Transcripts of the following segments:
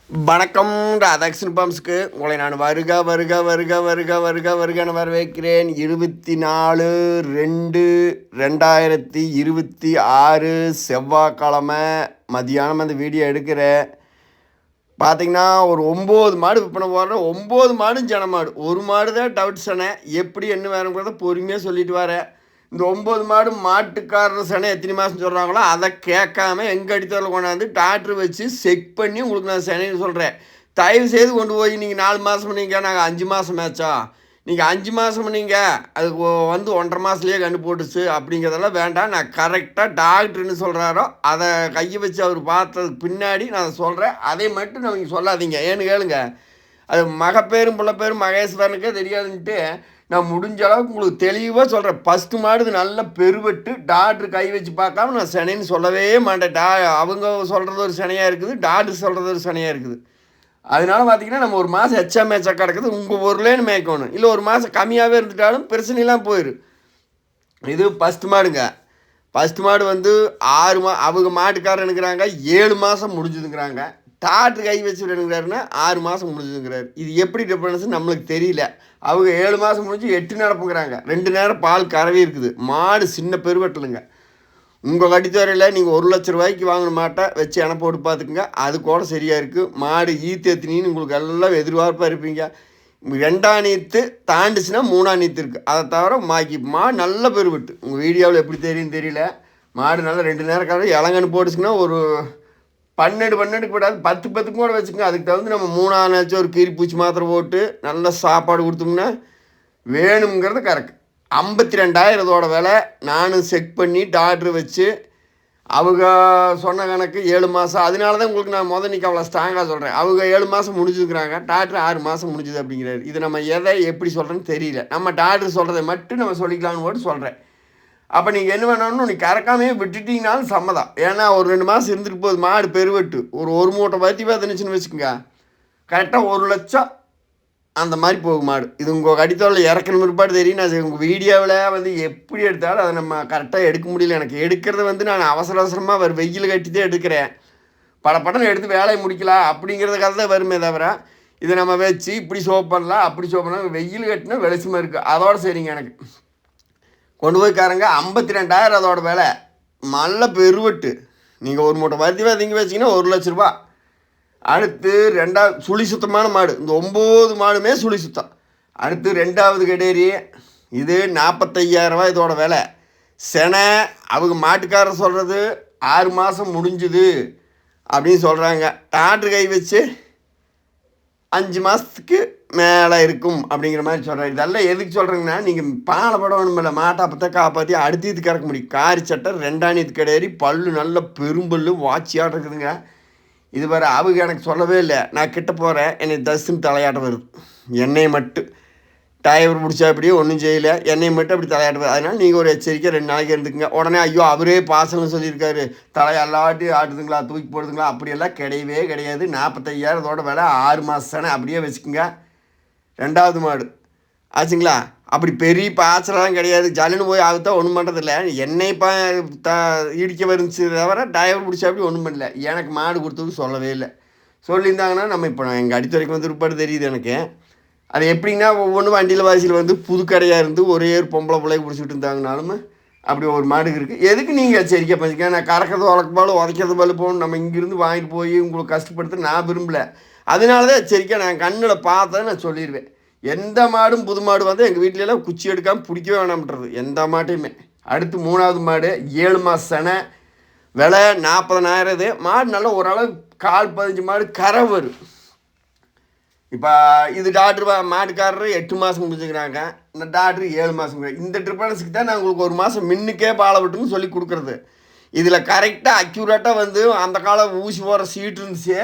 வணக்கம். ராதாகிருஷ்ணன் பம்ஸ்க்கு உங்களை நான் வருக வருக வருக வருக வருக வருகன்னு வரவேற்கிறேன். 24/2/2026 செவ்வாய்க்கிழமை மதியானம் அந்த வீடியோ எடுக்கிறேன். பார்த்தீங்கன்னா ஒரு 9 மாடு விற்பனை போடுற 9 மாடும் ஜன மாடு. ஒரு மாடு தான் டவுட் சனை. எப்படி என்ன வேணுங்கிறத பொறுமையாக சொல்லிட்டு வரேன். இந்த 9 மாடு மாட்டுக்காரர் சனை எத்தனை மாதம் சொல்கிறாங்களோ அதை கேட்காம எங்கள் அடித்தவரில் கொண்டாந்து டாக்டர் வச்சு செக் பண்ணி உங்களுக்கு நான் சனைன்னு சொல்கிறேன். தயவு செய்து கொண்டு போய் நீங்கள் 4 மாதம் பண்ணீங்க, நாங்கள் 5 மாதம் மேட்சா, நீங்கள் 5 மாதம் பண்ணீங்க, அதுக்கு வந்து 1.5 மாதத்துலேயே கண்டு போட்டுச்சு அப்படிங்கிறதெல்லாம் வேண்டாம். நான் கரெக்டாக டாக்டர்னு சொல்கிறாரோ அதை கையை வச்சு அவர் பார்த்ததுக்கு பின்னாடி நான் சொல்கிறேன். அதை மட்டும் நீங்கள் சொல்லாதீங்க. ஏன்னு கேளுங்க, அது மகப்பேரும் பிள்ளைப்பேரும் மகேஸ்வரனுக்கே தெரியாதுன்ட்டு நான் முடிஞ்ச அளவுக்கு உங்களுக்கு தெளிவாக சொல்கிறேன். ஃபஸ்ட்டு மாடு இது நல்ல பெருவெட்டு, டாக்டர் கை வச்சு பார்க்காம நான் சனைன்னு சொல்லவே மாட்டேன். அவங்க சொல்கிறது ஒரு சனையாக இருக்குது, டாக்டர் சொல்கிறது ஒரு சனையாக இருக்குது. அதனால பார்த்தீங்கன்னா நம்ம ஒரு மாதம் எச்சா மேய்ச்சா கிடக்குது, உங்கள் ஊர்லேன்னு மேய்க்கணும். இல்லை ஒரு மாதம் கம்மியாகவே இருந்துட்டாலும் பிரச்சனைலாம் போயிடும். இது ஃபஸ்ட்டு மாடுங்க. ஃபஸ்ட்டு மாடு வந்து 6 அவங்க மாட்டுக்காரர் எடுக்கிறாங்க 7 மாதம் முடிஞ்சுதுங்கிறாங்க. டாக்டர் கை வச்சு எடுக்கிறாருன்னா 6 மாதம் முடிஞ்சுதுங்கிறாரு. இது எப்படி டிஃப்ரென்ஸ் நம்மளுக்கு தெரியல. அவங்க 7 மாதம் முடிஞ்சு 8 நடப்புங்கிறாங்க. 2 நேரம் பால் கறவி இருக்குது. மாடு சின்ன பெருவட்டலுங்க. உங்கள் கட்டித்தவரையில் நீங்கள் 1,00,000 வாங்கின மாட்டை வச்சு என போட்டு பார்த்துக்குங்க. அது கூட சரியாக இருக்குது. மாடு ஈத்தேத்தினின்னு உங்களுக்கு எல்லாம் எதிர்பார்ப்பாக இருப்பீங்க. 2ஆம் நீத்து தாண்டிச்சுன்னா 3ஆம் நீத்து இருக்குது. அதை தவிர மாடு நல்ல பெருவெட்டு. உங்கள் வீடியோவில் எப்படி தெரியுன்னு தெரியல. மாடு நல்லா 2 நேரம் கறவை இளங்கன்னு போட்டுச்சுன்னா ஒரு 12 கூடாது 10 கூட வச்சுக்கோங்க. அதுக்கு தகுந்து நம்ம 3ஆம் நாச்சும் ஒரு கீரி பூச்சி மாத்திரை போட்டு நல்ல சாப்பாடு கொடுத்தோம்னா வேணுங்கிறது கரெக்ட். 52,000 விலை. நானும் செக் பண்ணி டாக்டர் வச்சு அவங்க சொன்ன கணக்கு 7 மாதம். அதனால தான் உங்களுக்கு நான் நிற்க அவ்வளோ ஸ்ட்ராங்காக சொல்கிறேன். அவங்க 7 மாதம் முடிஞ்சுக்கிறாங்க, டாக்டர் 6 மாதம் முடிஞ்சுது அப்படிங்கிறாரு. இது நம்ம எதை எப்படி சொல்கிறேன்னு தெரியல. நம்ம டாக்டர் சொல்கிறத மட்டும் நம்ம சொல்லிக்கலாம்னு போட்டு சொல்கிறேன். அப்போ நீங்கள் என்ன வேணாலும் நீ கறக்காமையே விட்டுட்டிங்கனாலும் சம்மதம். ஏன்னா ஒரு 2 மாதம் இருந்துட்டு போகுது. மாடு பெருவெட்டு ஒரு மூட்டை பருத்தி பார்த்துனுச்சுன்னு வச்சுக்கோங்க, கரெக்டாக 1 லட்சம் அந்த மாதிரி போகும் மாடு. இது உங்கள் கடித்தோவில் இறக்கணும் பிற்பாடு தெரியும். நான் உங்கள் வீடியோவில் வந்து எப்படி எடுத்தாலும் அதை நம்ம கரெக்டாக எடுக்க முடியல. எனக்கு எடுக்கிறத வந்து நான் அவசரமாக வெயில் கட்டி தான் எடுக்கிறேன். படப்படம் எடுத்து வேலையை முடிக்கலாம் அப்படிங்கிறதுக்காக தான் வருமே தவிர இதை நம்ம வச்சு இப்படி சோப் பண்ணலாம் அப்படி சோப் பண்ணலாம் வெயில் கட்டினா வெளிச்சமாக இருக்குது. அதோட சரிங்க. எனக்கு கொண்டு போய்க்காரங்க 52,000 அதோட விலை. நல்ல பெருவெட்டு. நீங்கள் ஒரு மூட்டை பருத்தி திங்க வச்சிங்கன்னா 1,00,000. அடுத்து 2வது சுழி சுத்தமான மாடு. இந்த 9 மாடுமே சுழி சுத்தம். அடுத்து 2வது கடேரி. இது 45,000 இதோட விலை. செனை அவங்க மாட்டுக்காரர் சொல்கிறது 6 மாதம் முடிஞ்சுது அப்படின்னு சொல்கிறாங்க. டாக்டர் கை வச்சு 5 மாதத்துக்கு மேலே இருக்கும் அப்படிங்கிற மாதிரி சொல்கிறேன். இதெல்லாம் எதுக்கு சொல்கிறேங்கன்னா, நீங்கள் பாலை படம் இல்லை மாட்டை அப்போ காப்பாற்றி அடுத்து இது கறக்க முடியும். காரி சட்டை 2ஆம் நீத்து கிடையாது, பல்லு நல்ல பெரும்பல்லு வாட்சியாட்ட இருக்குதுங்க. இது வேறு அவங்க எனக்கு சொல்லவே இல்லை. நான் கிட்ட போகிறேன், என்னை தஸ்துன்னு தலையாட்டம் வருது. எண்ணெயை மட்டும் டயர் பிடிச்சா அப்படியே ஒன்றும் செய்யலை. எண்ணெயை மட்டும் அப்படி தலையாட்ட வருது. அதனால் நீங்கள் ஒரு எச்சரிக்கை 2 நாளைக்கு இருந்துக்குங்க. உடனே ஐயோ அவரே பாசம்னு சொல்லியிருக்காரு, தலையெல்லாட்டி ஆட்டுதுங்களா தூக்கி போடுதுங்களா, அப்படியெல்லாம் கிடையவே கிடையாது. 45,000 விலை. 6 மாதம் தானே அப்படியே வச்சுக்கோங்க. 2வது மாடு ஆச்சுங்களா. அப்படி பெரிய பாய்ச்சலாம் கிடையாது. ஜல்லுன்னு போய் ஆகுத்தான் ஒன்றும் பண்ணுறதில்ல. எண்ணெய் இடிக்க வந்துச்சு தவிர டயர் பிடிச்சா அப்படி ஒன்றும் பண்ணல. எனக்கு மாடு கொடுத்தது சொல்லவே இல்லை. சொல்லியிருந்தாங்கன்னா நம்ம இப்போ எங்கள் அடித்துறைக்கு வந்து இருப்பாடு தெரியுது எனக்கு. அது எப்படின்னா ஒவ்வொன்றும் வண்டியில் வாசியில் வந்து புதுக்கடையாக இருந்து ஒரே ஒரு பொம்பளை பிள்ளைக்கு பிடிச்சிட்டு இருந்தாங்கனாலும் அப்படி ஒரு மாடு இருக்குது. எதுக்கு நீங்கள் எச்சரிக்கை பண்ணிக்க? நான் கறக்கிறது வளர்க்கப்பாலும் உதைக்கிறது பால் போகணும். நம்ம இங்கேருந்து வாங்கிட்டு போய் உங்களுக்கு கஷ்டப்படுத்த நான் விரும்பலை. அதனால தான் எச்சரிக்கை. நான் கண்ணில் பார்த்தேன் நான் சொல்லிடுவேன். எந்த மாடும் புது மாடு வந்து எங்கள் வீட்டிலலாம் குச்சி எடுக்காமல் பிடிக்கவே வேணாம்ன்றது எந்த மாட்டையுமே. அடுத்து 3வது மாடு 7 மாதம் செனை. விலை 40,000. இது மாடு நல்லா ஓரளவு 15 மாடு கரை வரும். இப்போ இது டாக்டர் மாட்டுக்காரர் 8 மாதம் முடிஞ்சுக்கிறாங்க, இந்த டாக்டர் 7 மாதம். இந்த ட்ரிப்பன்ஸுக்கு தான் நான் உங்களுக்கு 1 மாதம் முன்னுக்கே பாலை விட்டுன்னு சொல்லி கொடுக்குறது. இதில் கரெக்டாக அக்யூரேட்டாக வந்து அந்த காலம் ஊசி போகிற சீட்டு இருந்துச்சு.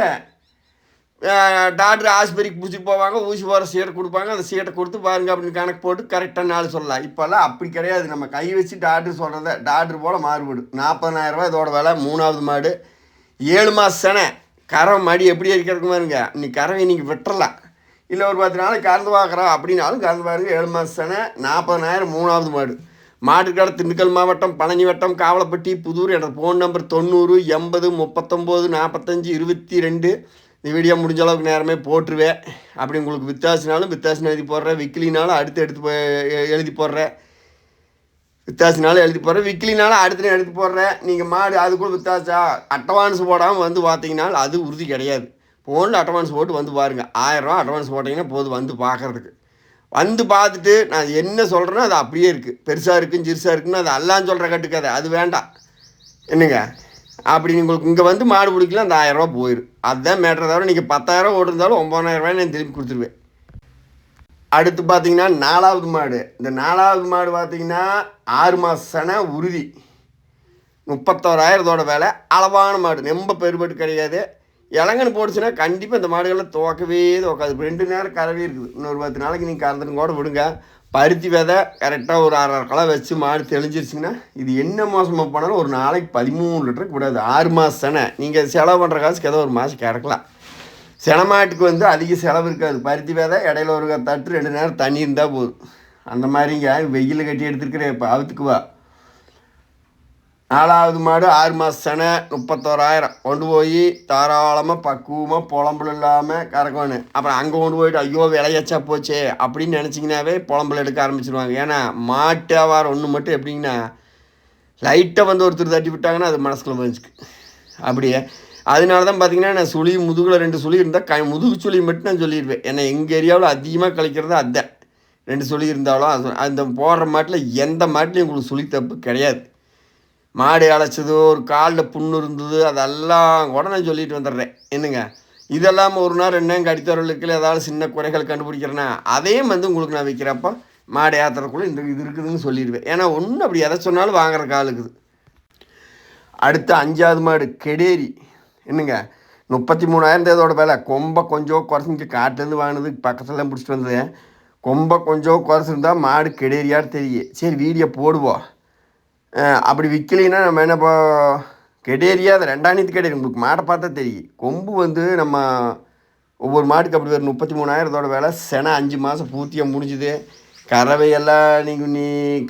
டாக்டர் ஆஸ்பத்திரிக்கு பிடிச்சிட்டு போவாங்க, ஊசி போகிற சீட்டை கொடுப்பாங்க. அந்த சீட்டை கொடுத்து பாருங்க அப்படின்னு கணக்கு போட்டு கரெக்டாக நாள் சொல்லலாம். இப்போல்லாம் அப்படி கிடையாது. நம்ம கை வச்சு டாக்டர் சொல்கிறத டாக்டர் போல் மாறுபடும். 40,000 இதோட விலை. 3வது மாடு 7 மாதம் செனை. கறவை மடி எப்படி இருக்கிறதுக்கு பாருங்க. இன்னைக்கு கறவை இன்றைக்கி விட்டுறலாம், இல்லை ஒரு 10 நாளைக்கு கறந்து பார்க்குறோம் அப்படின்னாலும் கறந்து பாருங்க. 7 மாதம் செனை 40,000. 3வது மாடு. மாட்டுக்காடு திண்டுக்கல் மாவட்டம், பழனி வட்டம், காவலப்பட்டி, புதூர். என்னோடய ஃபோன் நம்பர் 90 80 39 45 22. இந்த வீடியோ முடிஞ்ச அளவுக்கு நேரமே போட்டுருவேன். அப்படி உங்களுக்கு வித்தாசினாலும் வித்தாசினம் எழுதி போடுறேன், விக்கிலினாலும் அடுத்து எடுத்து எழுதி போடுறேன். வித்தாசினாலும் எழுதி போடுறேன், விக்கிலினாலும் அடுத்து எடுத்து போடுறேன். நீங்கள் மாடு அதுக்குள்ள வித்தாச்சா அட்வான்ஸ் போடாமல் வந்து பார்த்தீங்கன்னாலும் அது உறுதி கிடையாது. ஃபோனில் அட்வான்ஸ் போட்டு வந்து பாருங்கள். 1000 ரூபா அட்வான்ஸ் போட்டிங்கன்னா போதும் வந்து பார்க்குறதுக்கு. வந்து பார்த்துட்டு நான் என்ன சொல்கிறேன்னா அது அப்படியே இருக்குது. பெருசாக இருக்குன்னு சிறுசாக இருக்குன்னு அது எல்லாம் சொல்கிற கட்டுக்காது, அது வேண்டாம் என்னங்க. அப்படி உங்களுக்கு இங்கே வந்து மாடு பிடிக்கலாம் அந்த 1000 ரூபா போயிடும். அதுதான் மேட்டரை தவிர நீங்கள் 10,000 ஓட்டிருந்தாலும் 9,000 ரூபாய் நான் திருப்பி கொடுத்துருவேன். அடுத்து பார்த்தீங்கன்னா 4வது மாடு. இந்த 4வது மாடு பார்த்தீங்கன்னா 6 மாத சனை உறுதி, 31,000 விலை. அளவான மாடு, ரொம்ப பெருபட்டு கிடையாது. இளங்கன்னு போட்டுச்சுன்னா கண்டிப்பாக இந்த மாடுகளில் துவக்கவே துவக்காது. 2 நேரம் கறவே இருக்குது. இன்னொரு 10 நாளைக்கு நீங்கள் கறந்துட்டு கூட விடுங்க. பருத்தி விதை கரெக்டாக ஒரு 1/2 களை வச்சு மாடு தெளிஞ்சிருச்சிங்கன்னா இது என்ன மோசமாக போனாலும் ஒரு நாளைக்கு 13 லிட்டருக்கு விடாது. 6 மாத சனை நீங்கள் செலவு பண்ணுற காசுக்கு ஏதோ ஒரு மாதம் கிடக்கலாம். செனை மாட்டுக்கு வந்து அதிக செலவு இருக்காது. பருத்தி விதை இடையில ஒரு தட்டு 2 நேரம் தண்ணி இருந்தால் போதும். அந்த மாதிரிங்க வெயில் கட்டி எடுத்துருக்கிறேன். இப்போ அவுத்துக்குவா 4வது மாடு 6 மாத சனை 31,000 கொண்டு போய் தாராளமாக பக்குவமாக புலம்புல இல்லாமல் கறக்கணும். அப்புறம் அங்கே கொண்டு போயிட்டு ஐயோ விளையச்சா போச்சே அப்படின்னு நினச்சிங்கனாவே புலம்புல எடுக்க ஆரம்பிச்சிடுவாங்க. ஏன்னா மாட்டு வியாபாரம் ஒன்று மட்டும் எப்படிங்கன்னா லைட்டாக வந்து ஒருத்தர் தட்டி விட்டாங்கன்னா அது மனசுக்குள்ள வந்துச்சுக்கு அப்படியே. அதனால தான் பார்த்தீங்கன்னா நான் சுழி முதுகில் 2 சுழி இருந்தால் முதுகு சுழி மட்டும் நான் சொல்லிடுவேன். ஏன்னா எங்கள் ஏரியாவில் அதிகமாக கழிக்கிறது அதுதான். 2 சுழி இருந்தாலும் அது அந்த போடுற மாட்டில் எந்த மாட்டிலையும் உங்களுக்கு சுழி தப்பு கிடையாது. மாடு அழைச்சது, ஒரு காலில் புண்ணு இருந்தது, அதெல்லாம் கூட நான் சொல்லிட்டு வந்துடுறேன் என்னங்க. இதெல்லாம் ஒரு நாள் 2 நேரம் கடித்தவர்களுக்கு ஏதாவது சின்ன குறைகள் கண்டுபிடிக்கிறேன்னா அதையும் வந்து உங்களுக்கு நான் வைக்கிறப்போ மாடு ஏற்றுறதுக்குள்ளே இது இருக்குதுன்னு சொல்லிடுவேன். ஏன்னா ஒன்றும் அப்படி எதை சொன்னாலும் வாங்குற கால் இருக்குது. அடுத்து 5வது மாடு கெடேரி என்னங்க, 33,000 விலை. கொம்பை கொஞ்சம் குறைச்சி காட்டுலேருந்து வாங்கினது பக்கத்துலாம் பிடிச்சிட்டு வந்தது. கொம்பை கொஞ்சம் குறைச்சிருந்தா மாடு கெடேரியான்னு தெரியும். சரி வீடியோ போடுவோம். அப்படி விற்கலைன்னா நம்ம என்ன இப்போ கெடேரியா அது 2ஆம் நீத்து கெடேரி. உங்களுக்கு மாடை பார்த்தா தெரியும். கொம்பு வந்து நம்ம ஒவ்வொரு மாட்டுக்கு அப்படி ஒரு 33,000 விலை. செனை 5 மாதம் பூர்த்தியாக முடிஞ்சுது. கறவையெல்லாம்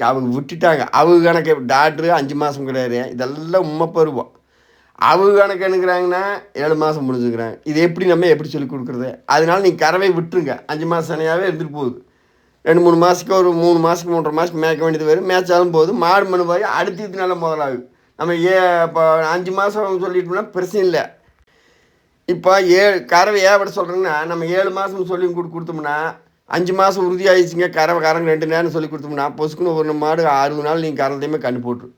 அவங்க விட்டுட்டாங்க. அவங்க கணக்கு டாக்டரு 5 மாதம் கிடையாது. இதெல்லாம் உண்மை பருவம். அவங்க கணக்கு என்னங்கிறாங்கன்னா 7 மாதம் முடிஞ்சுக்கிறாங்க. இது எப்படி நம்ம எப்படி சொல்லிக் கொடுக்குறது? அதனால நீங்கள் கறவை விட்டுருங்க. 5 மாதம் சனையாகவே இருந்துட்டு போகுது. 2-3 மாதத்துக்கு ஒரு 3 மாதத்துக்கு 3.5 மாதத்துக்கு மேய்க்க வேண்டியது வரும். மேய்ச்சாலும் போது மாடு மனு போய் அடுத்து இது நல்ல முதலாகும். நம்ம இப்போ 5 மாதம் சொல்லிட்டோம்னா பிரச்சனை இல்லை. இப்போ கறவை ஏன் சொல்கிறேங்கன்னா நம்ம 7 மாதம் சொல்லி கொடுத்தோம்னா 5 மாதம் உறுதி ஆகிடுச்சிங்க. கறவைக்காரங்க 2 நேரம் சொல்லி கொடுத்தோம்னா பொசுக்குன்னு ஒரு மாடு 60 நாள் நீங்கள் கறந்தையுமே கண்டு போட்டுரு.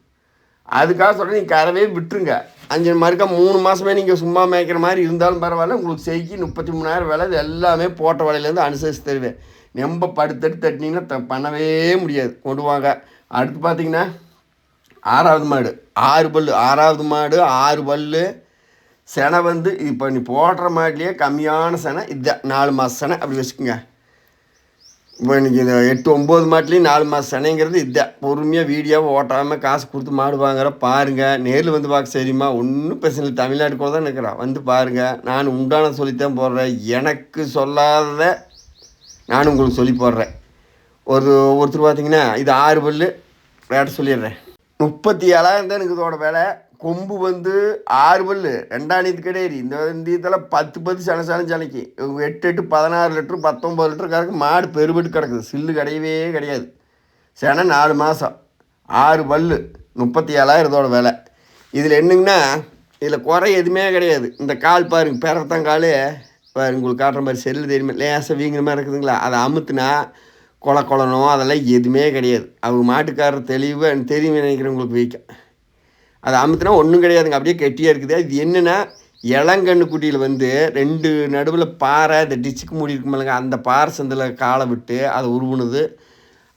அதுக்காக சொல்கிறேன் நீங்கள் கறவே விட்டுருங்க. 5 மறுக்கா 3 மாதமே நீங்கள் சும்மா மேய்க்கிற மாதிரி இருந்தாலும் பரவாயில்ல. உங்களுக்கு செய்கி 33,000 விலை. இது எல்லாமே போட்ட விலையிலேருந்து அனுசரித்து தருவேன். நெம்ப படுத்தட்டு தட்டினீங்கன்னா பண்ணவே முடியாது. கொண்டு வாங்க. அடுத்து பார்த்தீங்கன்னா 6வது மாடு 6 பல். 6வது மாடு 6 பல். செனை வந்து இப்போ நீ போடுற மாட்டிலேயே கம்மியான செனை இதுதான். 4 மாத செனை அப்படி வச்சுக்கோங்க. இப்போ இன்றைக்கி இந்த 8-9 மாட்டிலையும் 4 மாத செனைங்கிறது இதுதான். பொறுமையாக வீடியோவை ஓட்டாமல் காசு கொடுத்து மாடு வாங்குற பாருங்கள். நேரில் வந்து பார்க்க சரிம்மா ஒன்றும் பிரச்சனை இல்லை. தமிழ்நாடு கூட தான் நிற்கிறேன். வந்து பாருங்கள். நான் உண்டான சொல்லித்தான் போடுறேன். எனக்கு சொல்லாததை நானும் உங்களுக்கு சொல்லி போடுறேன். ஒருத்தர் பார்த்தீங்கன்னா இது 6 பல் ரேட்டு சொல்லிடுறேன். 37,000 தான் எனக்கு இதோட விலை. கொம்பு வந்து 6 பல் 2ஆம் நீத்து கெடேரி. இந்த இதில் 10 சனைக்கு 8 16 லிட்டரு 19 லிட்டரு கறக்கு மாடு பெருபட்டு கிடக்குது. சில்லு கிடையவே கிடையாது. செனை 4 மாதம் 6 பல் 37,000 விலை. இதில் என்னங்கன்னா இதில் குறை எதுவுமே கிடையாது. இந்த கால் பாருங்க, பேரத்தான் கால் பாருங்க. உங்களுக்கு காட்டுற மாதிரி செல்லு தெரியுமா, லேசாக வீங்கிற மாதிரி இருக்குதுங்களா? அதை அமுத்துனா கொலணும் அதெல்லாம் எதுவுமே கிடையாது. அவங்க மாட்டுக்காரர் தெளிவாக எனக்கு தெரியும் நினைக்கிறவங்களுக்கு வைக்க. அதை அமுத்துனா ஒன்றும் கிடையாதுங்க. அப்படியே கெட்டியாக இருக்குது. இது என்னென்னா இளங்கன்று குட்டியில் வந்து 2 நடுவில் பாறை இந்த டிச்சுக்கு மூடி இருக்குமில்லங்க, அந்த பாறை சந்தில் காலை விட்டு அதை உருவுணுது.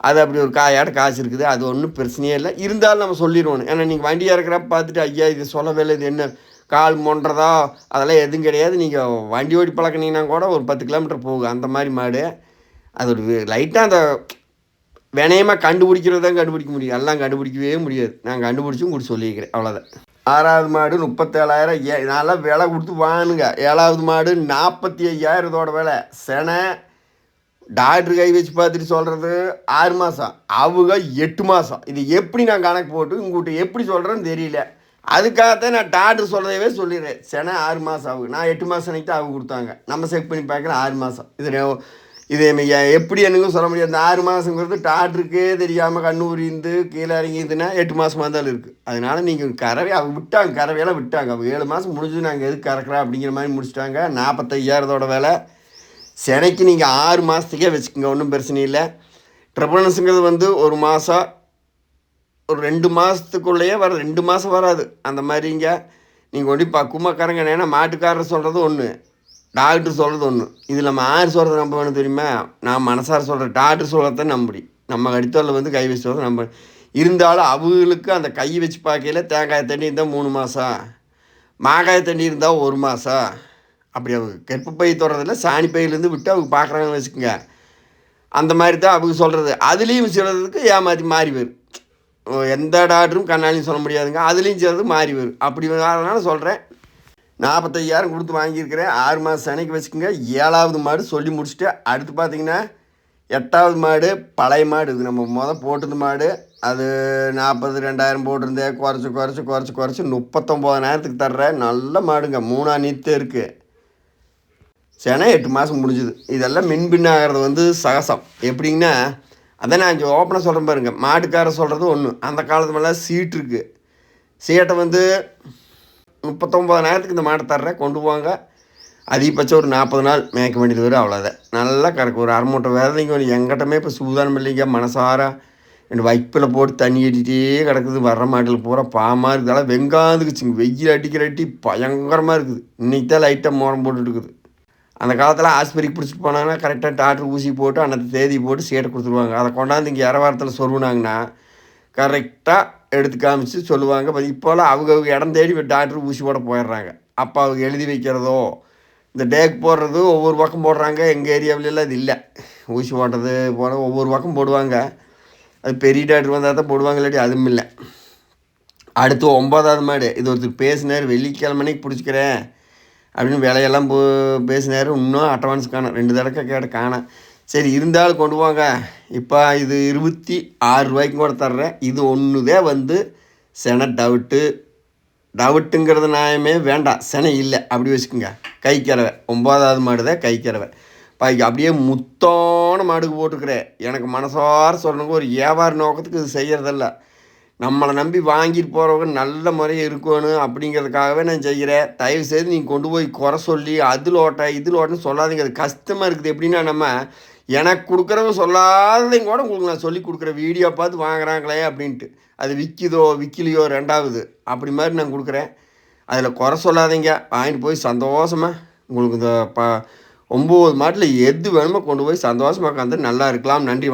அது அப்படி ஒரு காயாட காய்ச்சி இருக்குது. அது ஒன்றும் பிரச்சனையே இல்லை. இருந்தாலும் நம்ம சொல்லிடுவோம். ஏன்னா நீங்கள் வண்டியாக இருக்கிறப்ப பார்த்துட்டு ஐயா இது சொல்லவே இல்லை, இது என்ன கால் மொன்றதா அதெல்லாம் எதுவும் கிடையாது. நீங்கள் வண்டி ஓடி பழக்கினீங்கன்னா கூட ஒரு 10 கிலோமீட்டர் போகும் அந்த மாதிரி மாடு. அது ஒரு லைட்டாக அந்த வினயமாக கண்டுபிடிக்கிறது தான் கண்டுபிடிக்க முடியும். எல்லாம் கண்டுபிடிக்கவே முடியாது. நான் கண்டுபிடிச்சும் கூட சொல்லியிருக்கிறேன். அவ்வளோதான். 6வது மாடு 37,000. நல்லா விலை கொடுத்து வாங்குங்க. 7வது மாடு 45,000 விலை. செனை டாக்டர் கை வச்சு பார்த்துட்டு சொல்கிறது 6 மாதம், அவங்க 8 மாதம். இது எப்படி நான் கணக்கு போட்டு உங்கள்கிட்ட எப்படி சொல்கிறேன்னு தெரியல. அதுக்காகத்தான் நான் டாக்டர் சொல்கிறதவே சொல்லிடுறேன். செனை 6 மாதம் ஆகும். நான் 8 மாதம் செனைக்கு தான் அவங்க கொடுத்தாங்க. நம்ம செக் பண்ணி பார்க்குறேன் 6 மாதம். இது எப்படி என்னங்க சொல்ல முடியாது. இந்த 6 மாதங்கிறது டாக்டருக்கே தெரியாமல் கண்ணு உரிந்து கீழே இறங்கிதுன்னா 8 மாதமாக இருந்தாலும் இருக்குது. அதனால் நீங்கள் அவங்க விட்டாங்க, கறவையெல்லாம் விட்டாங்க. அவங்க 7 மாதம் முடிஞ்சு நாங்கள் எதுக்கு கறக்குறோம் அப்படிங்கிற மாதிரி முடிச்சிட்டாங்க. 45,000 வேலை. செனைக்கு நீங்கள் 6 மாதத்துக்கே வச்சுக்கோங்க, ஒன்றும் பிரச்சனை இல்லை. ட்ரிபிள்ஸுங்கிறது ஒரு மாதம், ஒரு 2 மாதத்துக்குள்ளேயே 2 மாதம் வராது. அந்த மாதிரிங்க நீங்கள் ஒண்டி பக்குவமாக்காரங்க. ஏன்னா மாட்டுக்காரர் சொல்கிறது ஒன்று, டாக்டர் சொல்கிறது ஒன்று. இதில் நம்ம யார் சொல்கிறத நம்ப வேணும் தெரியுமா? நான் மனசார சொல்கிறேன், டாக்டர் சொல்கிறத நம்பி நம்ம கடித்தோரில் கை வச்சு சொல்கிறத நம்ப. இருந்தாலும் அவங்களுக்கு அந்த கை வச்சு பார்க்கையில் தேங்காய் தண்ணி இருந்தால் 3 மாதம், மாங்காய் தண்ணி இருந்தால் 1 மாதம். அப்படி அவங்க கற்பப்பை தொடறதில்ல, சாணி பையிலேருந்து விட்டு அவங்க பார்க்குறாங்கன்னு வச்சுக்கோங்க. அந்த மாதிரி தான் அவங்க சொல்கிறது. அதுலேயும் சிலதுக்கு ஏமாற்றி மாறி வரும். எந்த டாக்டரும் கண்ணாலையும் சொல்ல முடியாதுங்க. அதுலேயும் சிலது மாறி வரும். அப்படி அதனால சொல்கிறேன், 45,000 கொடுத்து வாங்கியிருக்கிறேன். 6 மாதம் செனைக்கு வச்சுக்கோங்க. 7வது மாடு சொல்லி முடிச்சுட்டு அடுத்து பார்த்தீங்கன்னா 8வது மாடு பழைய மாடு. இது நம்ம போட்டது மாடு. அது 42,000 போட்டிருந்தேன். குறைச்சி 39,000த்துக்கு தர்றேன். நல்ல மாடுங்க, 3 நீத்தே இருக்குது. செனை 8 மாதம் முடிஞ்சுது. இதெல்லாம் மின்பின்னாகிறது சகசம். எப்படிங்கன்னா அதான் நான் இங்கே ஓப்பனாக சொல்கிறேன் பாருங்க. மாட்டுக்காரர் சொல்கிறது ஒன்று. அந்த காலத்துலலாம் சீட் இருக்குது. சீட்டை 39,000த்துக்கு இந்த மாட்டை தர்றேன், கொண்டு போவாங்க. அதிகபட்சம் ஒரு 40 நாள் மேய்க்க வேண்டியது வரும், அவ்வளோதான். நல்லா கறக்கு. ஒரு 1/2 மூட்டை விதைங்க எங்கிட்டமே இப்போ சூதானம் இல்லைங்க. மனசார என் வைப்பில் போட்டு தண்ணி அடிக்கிட்டே கிடக்குது. வர்ற மாட்டில் பூரா பாமாக இருக்குது. அதெல்லாம் வெங்காந்துக்குச்சுங்க. வெயில் அடிக்கிறட்டி பயங்கரமாக இருக்குது. இன்றைக்கி தான் லைட்டாக மோரம் போட்டுட்டு இருக்குது. அந்த காலத்தில் ஆஸ்பத்திரிக்கு பிடிச்சிட்டு போனாங்கன்னா கரெக்டாக டாக்டர் ஊசி போட்டு அன்னத்தை தேதி போட்டு சீட்டை கொடுத்துருவாங்க. அதை கொண்டாந்து இங்கே இரவாரத்தில் சொருவினாங்கன்னா கரெக்டாக எடுத்து காமிச்சு சொல்லுவாங்க. இப்போலாம் அவங்க இடம் தேடி டாக்டர் ஊசி போட போயிடுறாங்க. அப்போ அவங்க எழுதி வைக்கிறதோ இந்த டேக் போடுறது ஒவ்வொரு பக்கம் போடுறாங்க. எங்கள் ஏரியாவிலலாம் இது இல்லை. ஊசி போடுறது ஒவ்வொரு பக்கம் போடுவாங்க. அது பெரிய டாக்டர் வந்தால் தான் போடுவாங்க, இல்லாட்டி அதுவும் இல்லை. அடுத்து 9வது மாடு. இது ஒருத்தர் பேசினார், வெள்ளிக்கிழமைக்கு பிடிச்சிக்கிறேன் அப்படின்னு விலையெல்லாம் பேசினார். இன்னும் அட்வான்ஸ் காணும். 2 தடவை கேட்ட காணேன். சரி இருந்தாலும் கொண்டு போங்க. இப்போ இது 26 ரூபாய்க்கும் கூட தர்றேன். இது ஒன்றுதே செனை டவுட்டுங்கிறது நியாயமே வேண்டாம். செனை இல்லை அப்படி வச்சுக்கோங்க. கைக்கறவை 9வது மாடு தான் கைக்கறவை. அப்படியே முத்தான மாடுக்கு போட்டுக்கிறேன். எனக்கு மனசார சொல்லணுங்க, ஒரு வியாபார நோக்கத்துக்கு இது செய்கிறதில்ல. நம்மளை நம்பி வாங்கிட்டு போகிறவங்க நல்ல முறையாக இருக்கணும் அப்படிங்கிறதுக்காகவே நான் செய்கிறேன். தயவுசெய்து நீங்கள் கொண்டு போய் குறை சொல்லி இதில் ஓட்டன்னு சொல்லாதீங்க. அது கஷ்டமாக இருக்குது. எப்படின்னா நம்ம எனக்கு கொடுக்குறவங்க சொல்லாததையும் கூட உங்களுக்கு நான் சொல்லி கொடுக்குற வீடியோ பார்த்து வாங்குறாங்களே அப்படின்ட்டு. அது விற்கலையோ 2வது அப்படி மாதிரி நான் கொடுக்குறேன். அதில் குறை சொல்லாதீங்க. வாங்கிட்டு போய் சந்தோஷமாக உங்களுக்கு இந்த 9 மாட்டில் எது வேணுமோ கொண்டு போய் சந்தோஷமாக உட்காந்து நல்லா இருக்கலாம். நன்றி.